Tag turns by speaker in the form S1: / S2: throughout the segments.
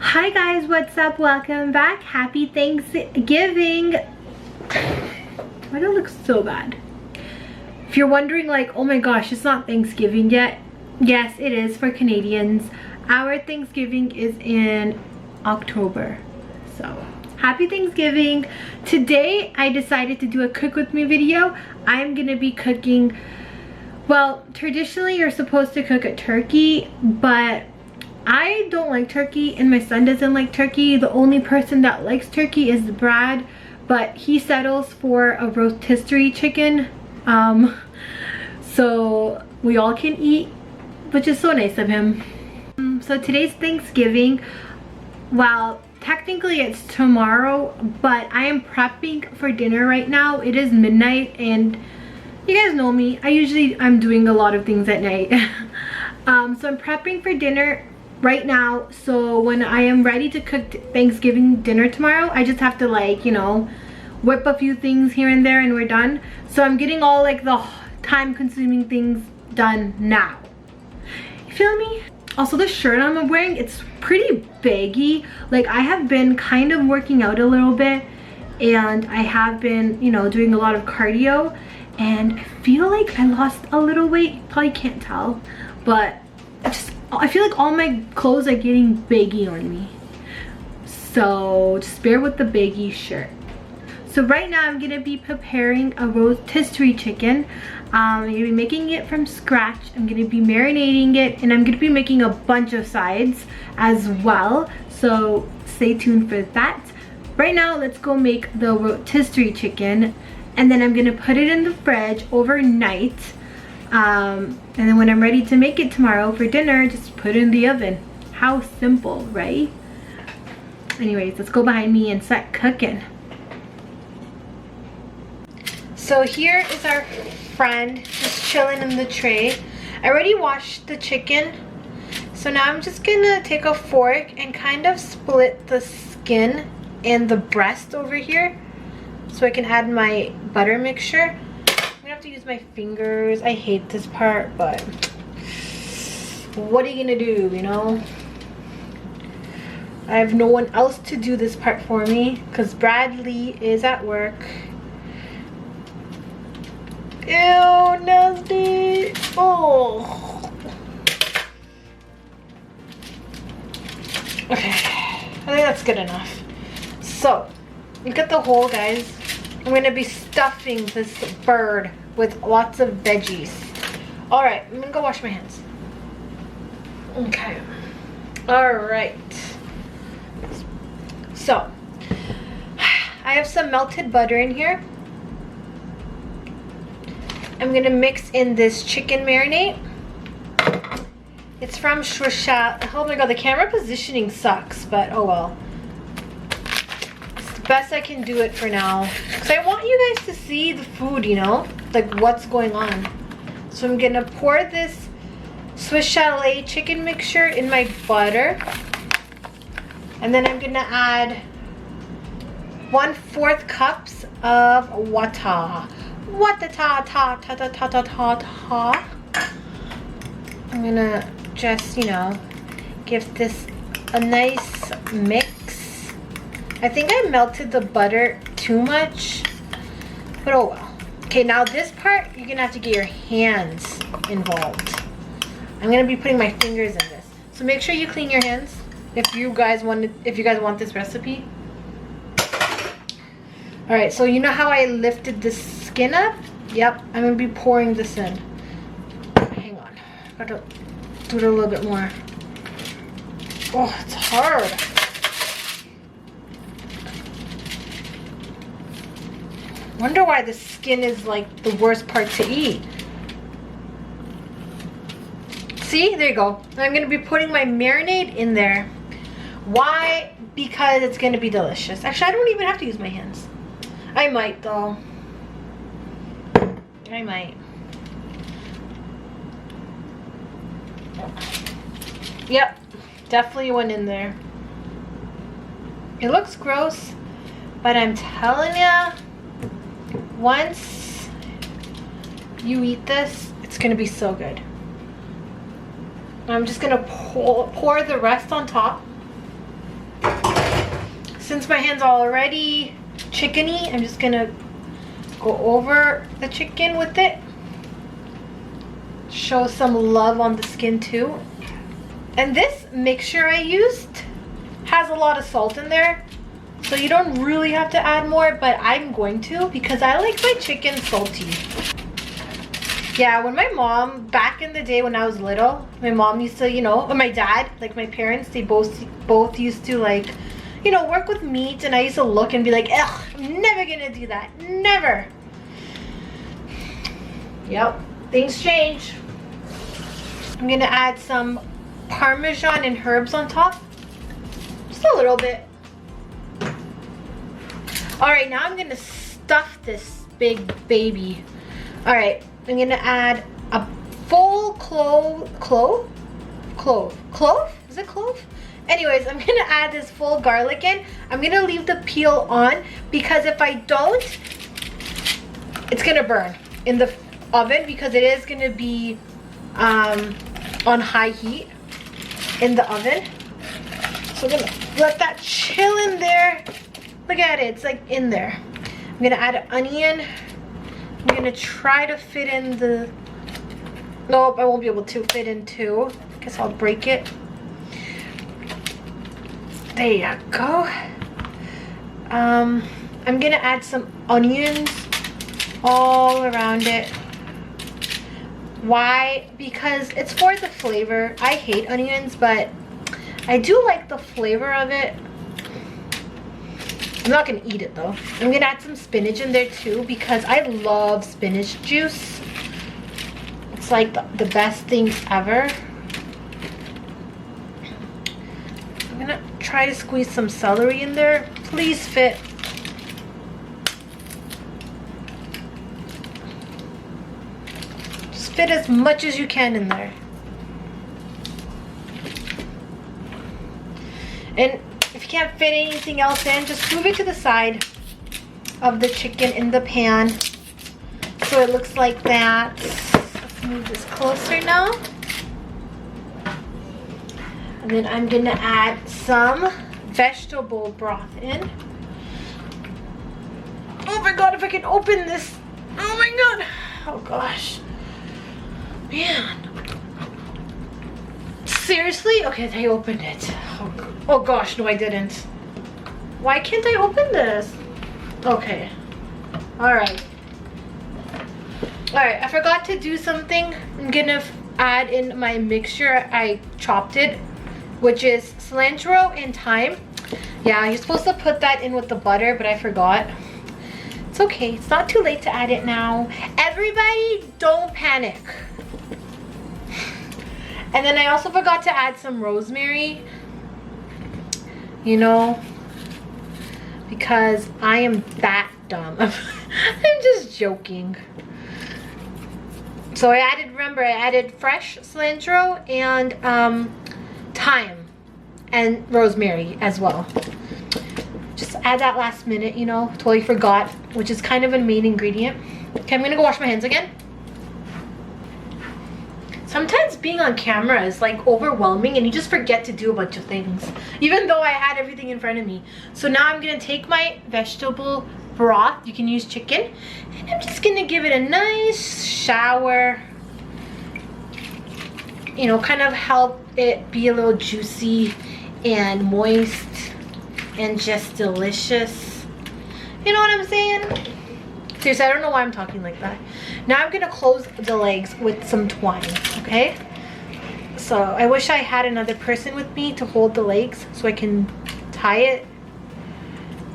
S1: Hi guys, what's up? Welcome back. Happy Thanksgiving. Why do I look so bad? If you're wondering like, oh my gosh, it's not Thanksgiving yet. Yes, it is for Canadians. Our Thanksgiving is in October. So, happy Thanksgiving. Today, I decided to do a cook with me video. I'm gonna be cooking, well, traditionally you're supposed to cook a turkey, but I don't like turkey and my son doesn't like turkey. The only person that likes turkey is Brad, but he settles for a rotisserie chicken. So we all can eat, which is so nice of him. So today's Thanksgiving. Well, technically it's tomorrow, but I am prepping for dinner right now. It is midnight and you guys know me. I'm doing a lot of things at night. So I'm prepping for dinner right now, so when I am ready to cook Thanksgiving dinner tomorrow, I just have to, like, you know, whip a few things here and there and we're done. So I'm getting all like the time-consuming things done now. You feel me? Also, the shirt I'm wearing, it's pretty baggy. Like, I have been kind of working out a little bit and I have been, you know, doing a lot of cardio, and I feel like I lost a little weight. You probably can't tell, but I feel like all my clothes are getting baggy on me. So just bear with the baggy shirt. So right now I'm gonna be preparing a rotisserie chicken. I'm gonna be making it from scratch. I'm gonna be marinating it, and I'm gonna be making a bunch of sides as well. So stay tuned for that. Right now, let's go make the rotisserie chicken, and then I'm gonna put it in the fridge overnight. And then when I'm ready to make it tomorrow for dinner, just put it in the oven. How simple, right? Anyways, let's go behind me and start cooking. So here is our friend just chilling in the tray. I already washed the chicken. So now I'm just gonna take a fork and kind of split the skin and the breast over here so I can add my butter mixture. I have to use my fingers. I hate this part, but what are you gonna do, you know? I have no one else to do this part for me because Bradley is at work. Ew, nasty. Oh. Okay, I think that's good enough. So, look at the hole, guys. I'm gonna be stuffing this bird with lots of veggies. All right, I'm gonna go wash my hands. Okay. All right. So, I have some melted butter in here. I'm gonna mix in this chicken marinade. It's from Swiss. Oh my god, the camera positioning sucks, but oh well. Best I can do it for now, because I want you guys to see the food, you know, like what's going on. So I'm gonna pour this Swiss chalet chicken mixture in my butter, and then I'm gonna add 1/4 cups of water. I'm gonna just, you know, give this a nice mix. I think I melted the butter too much, but oh well. Okay, now this part, you're gonna have to get your hands involved. I'm gonna be putting my fingers in this. So make sure you clean your hands if you guys want this recipe. All right, so you know how I lifted the skin up? Yep, I'm gonna be pouring this in. Hang on, gotta do it a little bit more. Oh, it's hard. Wonder why the skin is like the worst part to eat. See, there you go. I'm gonna be putting my marinade in there. Why? Because it's gonna be delicious. Actually, I don't even have to use my hands. I might though. I might. Yep, definitely went in there. It looks gross, but I'm telling ya, once you eat this, it's gonna be so good. I'm just gonna pour the rest on top. since my hand's already chickeny, I'm just gonna go over the chicken with it. Show some love on the skin too. And this mixture I used has a lot of salt in there, so you don't really have to add more, but I'm going to because I like my chicken salty. Yeah, when my mom, back in the day when I was little, my mom used to, you know, or my dad, like my parents, they both used to, like, you know, work with meat, and I used to look and be like, ugh, I'm never gonna do that, never. Yep, things change. I'm gonna add some Parmesan and herbs on top, just a little bit. All right, now I'm gonna stuff this big baby. All right, I'm gonna add a full clove? Is it clove? Anyways, I'm gonna add this full garlic in. I'm gonna leave the peel on because if I don't, it's gonna burn in the oven because it is gonna be on high heat in the oven. So I'm gonna let that chill in there. Look at it, it's like in there. I'm gonna add an onion. I'm gonna try to fit in the, nope, I won't be able to fit in two. Guess I'll break it. There you go. I'm gonna add some onions all around it. Why? Because it's for the flavor. I hate onions, but I do like the flavor of it. I'm not gonna eat it though. I'm gonna add some spinach in there too because I love spinach juice. It's like the best thing ever. I'm gonna try to squeeze some celery in there. Please fit. Just fit as much as you can in there. And if you can't fit anything else in, just move it to the side of the chicken in the pan so it looks like that. Let's move this closer now. And then I'm gonna add some vegetable broth in. Oh my god, if I can open this. Oh my god. Oh gosh. Man. Seriously? Okay, I opened it. Oh gosh, no I didn't. Why can't I open this? Okay. Alright. Alright, I forgot to do something. I'm gonna add in my mixture. I chopped it, which is cilantro and thyme. Yeah, you're supposed to put that in with the butter, but I forgot. It's okay, it's not too late to add it now. Everybody, don't panic. And then I also forgot to add some rosemary. You know, because I am that dumb. I'm just joking. So I added, remember, I added fresh cilantro and thyme and rosemary as well. Just add that last minute, you know, totally forgot, which is kind of a main ingredient. Okay, I'm gonna go wash my hands again. Sometimes being on camera is like overwhelming and you just forget to do a bunch of things, even though I had everything in front of me. So now I'm gonna take my vegetable broth, you can use chicken, and I'm just gonna give it a nice shower. You know, kind of help it be a little juicy and moist and just delicious. You know what I'm saying? Seriously, I don't know why I'm talking like that. Now I'm gonna close the legs with some twine, okay? So I wish I had another person with me to hold the legs so I can tie it,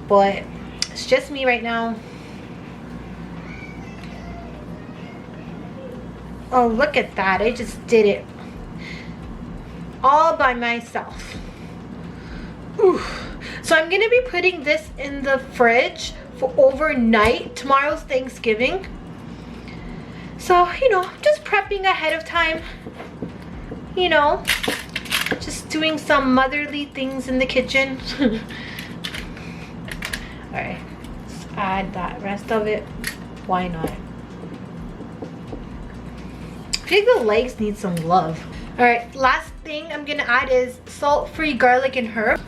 S1: but it's just me right now. Oh, look at that, I just did it all by myself. Ooh. So I'm gonna be putting this in the fridge for overnight. Tomorrow's Thanksgiving. So, you know, just prepping ahead of time. You know, just doing some motherly things in the kitchen. Alright, let's add that rest of it. Why not? I think the legs need some love. Alright, last thing I'm gonna add is salt-free garlic and herb.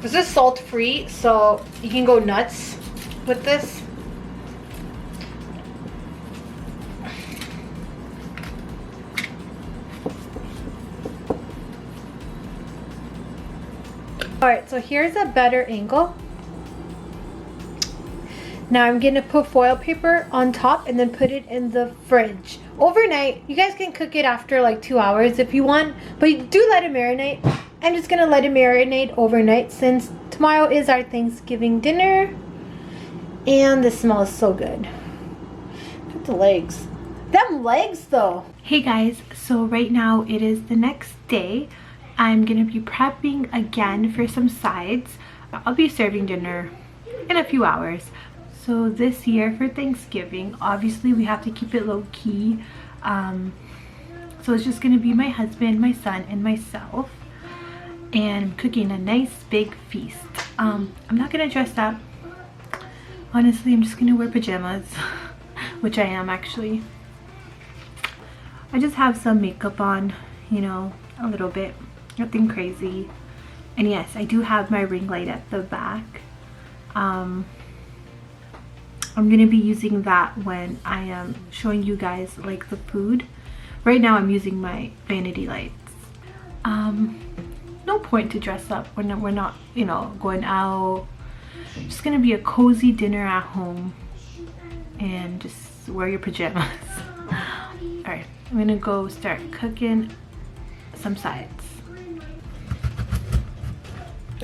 S1: This is salt free, so you can go nuts with this. Alright, so here's a better angle. Now I'm gonna put foil paper on top and then put it in the fridge overnight. You guys can cook it after like 2 hours if you want, but do let it marinate. I'm just gonna let it marinate overnight since tomorrow is our Thanksgiving dinner. And this smells so good. Look at the legs. Them legs though. Hey guys, so right now it is the next day. I'm gonna be prepping again for some sides. I'll be serving dinner in a few hours. So this year for Thanksgiving, obviously we have to keep it low key. So it's just gonna be my husband, my son, and myself. And I'm cooking a nice big feast. I'm not gonna dress up. Honestly, I'm just gonna wear pajamas, which I am actually. I just have some makeup on, you know, a little bit. Nothing crazy. And yes, I do have my ring light at the back. I'm gonna be using that when I am showing you guys like the food. Right now I'm using my vanity lights. No point to dress up when we're not, you know, going out. Just gonna be a cozy dinner at home and just wear your pajamas. All right, I'm gonna go start cooking some sides.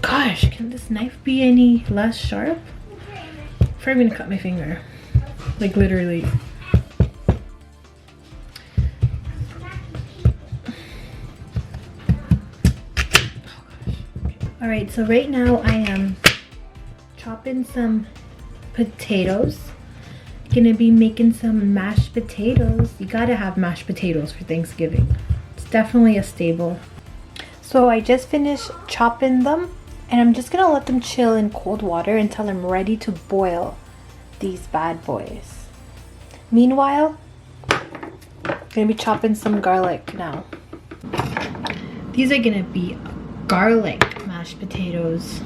S1: Gosh, can this knife be any less sharp? I'm gonna cut my finger, like literally. All right, so right now I am chopping some potatoes. Gonna be making some mashed potatoes. You gotta have mashed potatoes for Thanksgiving. It's definitely a staple. So I just finished chopping them. And I'm just gonna let them chill in cold water until I'm ready to boil these bad boys. Meanwhile, I'm gonna be chopping some garlic now. These are gonna be garlic mashed potatoes.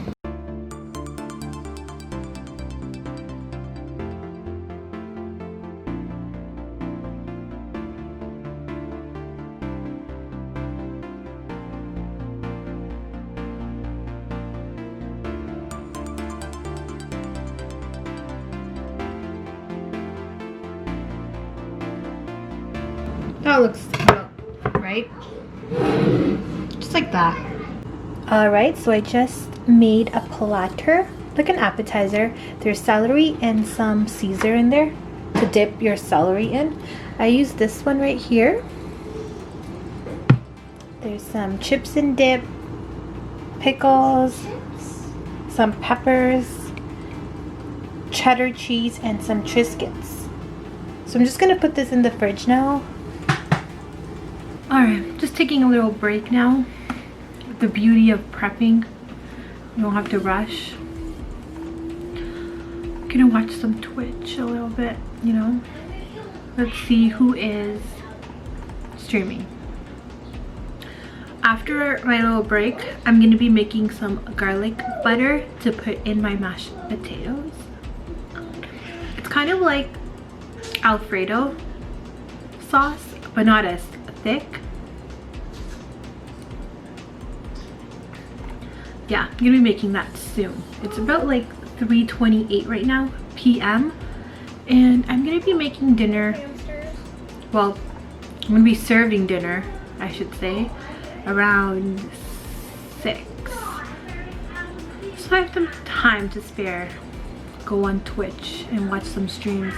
S1: That looks about right. Just like that. Alright, so I just made a platter, like an appetizer. There's celery and some Caesar in there to dip your celery in. I use this one right here. There's some chips and dip, pickles, some peppers, cheddar cheese, and some Triscuits. So I'm just gonna put this in the fridge now. Alright, just taking a little break now. The beauty of prepping, you don't have to rush. I'm gonna watch some Twitch a little bit, you know. Let's see who is streaming. After my little break, I'm gonna be making some garlic butter to put in my mashed potatoes. It's kind of like Alfredo sauce, but not as thick. Yeah, I'm gonna be making that soon. It's about like 3:28 right now p.m. and I'm gonna be making dinner. Well, I'm gonna be serving dinner, I should say, around 6. So I have some time to spare. Go on Twitch and watch some streams.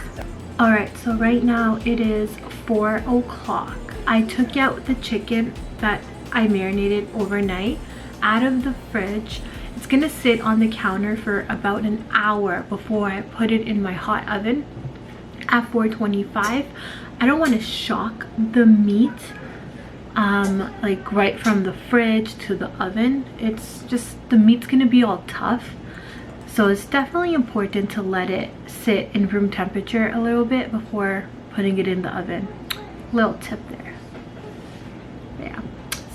S1: Alright, so right now it is 4 o'clock. I took out the chicken that I marinated overnight out of the fridge. It's gonna sit on the counter for about an hour before I put it in my hot oven at 425. I don't want to shock the meat like right from the fridge to the oven. It's just the meat's gonna be all tough, so it's definitely important to let it sit in room temperature a little bit before putting it in the oven. Little tip there. Yeah,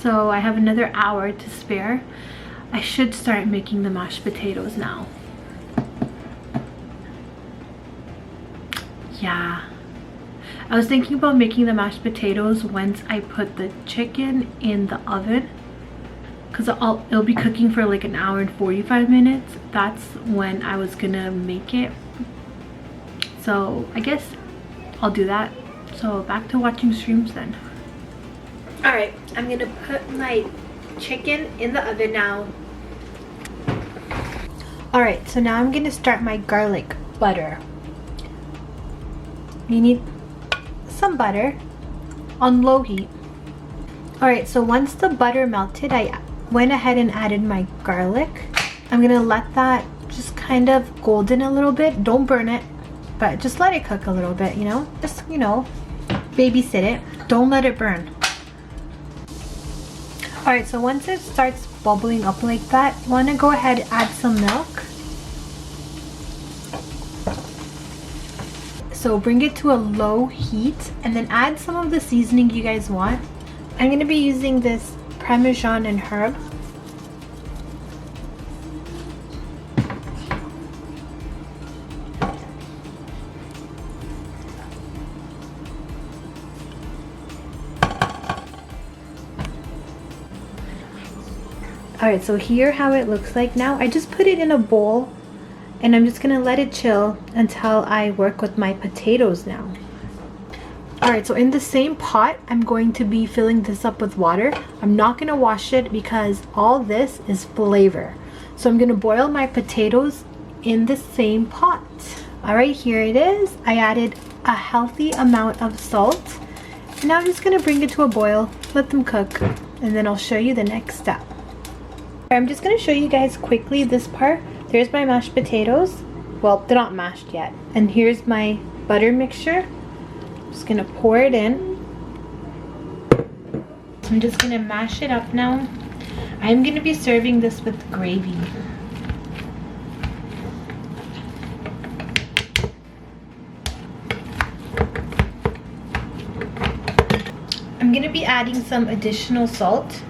S1: so I have another hour to spare. I should start making the mashed potatoes now. Yeah. I was thinking about making the mashed potatoes once I put the chicken in the oven, because it'll be cooking for like an hour and 45 minutes. That's when I was gonna make it. So I guess I'll do that. So back to watching streams then. All right, I'm gonna put my chicken in the oven now. All right, so now I'm gonna start my garlic butter. You need some butter on low heat. All right, so once the butter melted, I went ahead and added my garlic. I'm gonna let that just kind of golden a little bit. Don't burn it, but just let it cook a little bit, you know? Just, you know, babysit it. Don't let it burn. All right, so once it starts bubbling up like that, you wanna go ahead and add some milk. So bring it to a low heat and then add some of the seasoning you guys want. I'm gonna be using this Parmesan and herb. Alright, so here how it looks like now. I just put it in a bowl and I'm just gonna let it chill until I work with my potatoes now. Alright, so in the same pot, I'm going to be filling this up with water. I'm not gonna wash it because all this is flavor. So I'm gonna boil my potatoes in the same pot. Alright, here it is. I added a healthy amount of salt. And now I'm just gonna bring it to a boil, let them cook, and then I'll show you the next step. I'm just gonna show you guys quickly this part. There's my mashed potatoes. Well, they're not mashed yet. And here's my butter mixture. I'm just gonna pour it in. I'm just gonna mash it up now. I'm gonna be serving this with gravy. I'm gonna be adding some additional salt.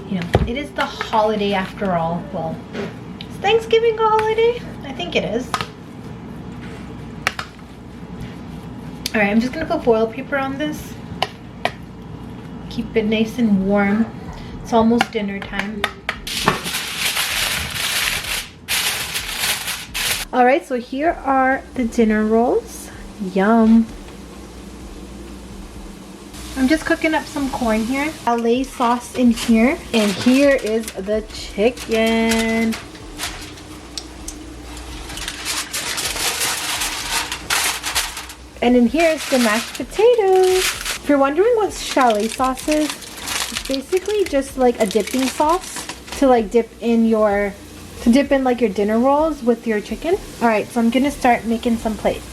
S1: You know, it is the holiday after all. Well, is Thanksgiving a holiday? I think it is. Alright, I'm just gonna put foil paper on this. Keep it nice and warm. It's almost dinner time. Alright, so here are the dinner rolls. Yum. I'm just cooking up some corn here. I'll lay sauce in here. And here is the chicken. And in here is the mashed potatoes. If you're wondering what chalet sauce is, it's basically just like a dipping sauce to like dip in like your dinner rolls with your chicken. Alright, so I'm gonna start making some plates.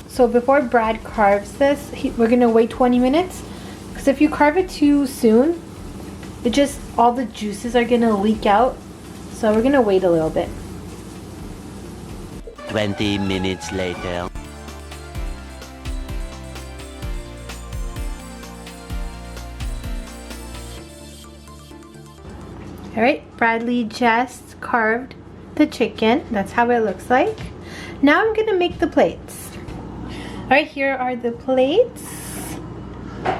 S1: So before Brad carves this, we're gonna wait 20 minutes. Because if you carve it too soon, all the juices are gonna leak out. So we're gonna wait a little bit.
S2: 20 minutes later.
S1: Alright, Bradley just carved the chicken. That's how it looks like. Now I'm gonna make the plates. Alright, here are the plates.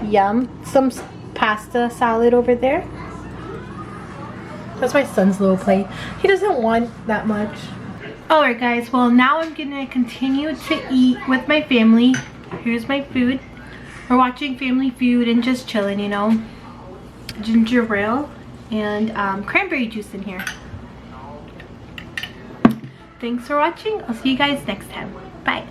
S1: Yum. Some pasta salad over there. That's my son's little plate. He doesn't want that much. Alright guys, well now I'm gonna continue to eat with my family. Here's my food. We're watching Family Feud and just chilling, you know. Ginger ale and cranberry juice in here. Thanks for watching. I'll see you guys next time. Bye.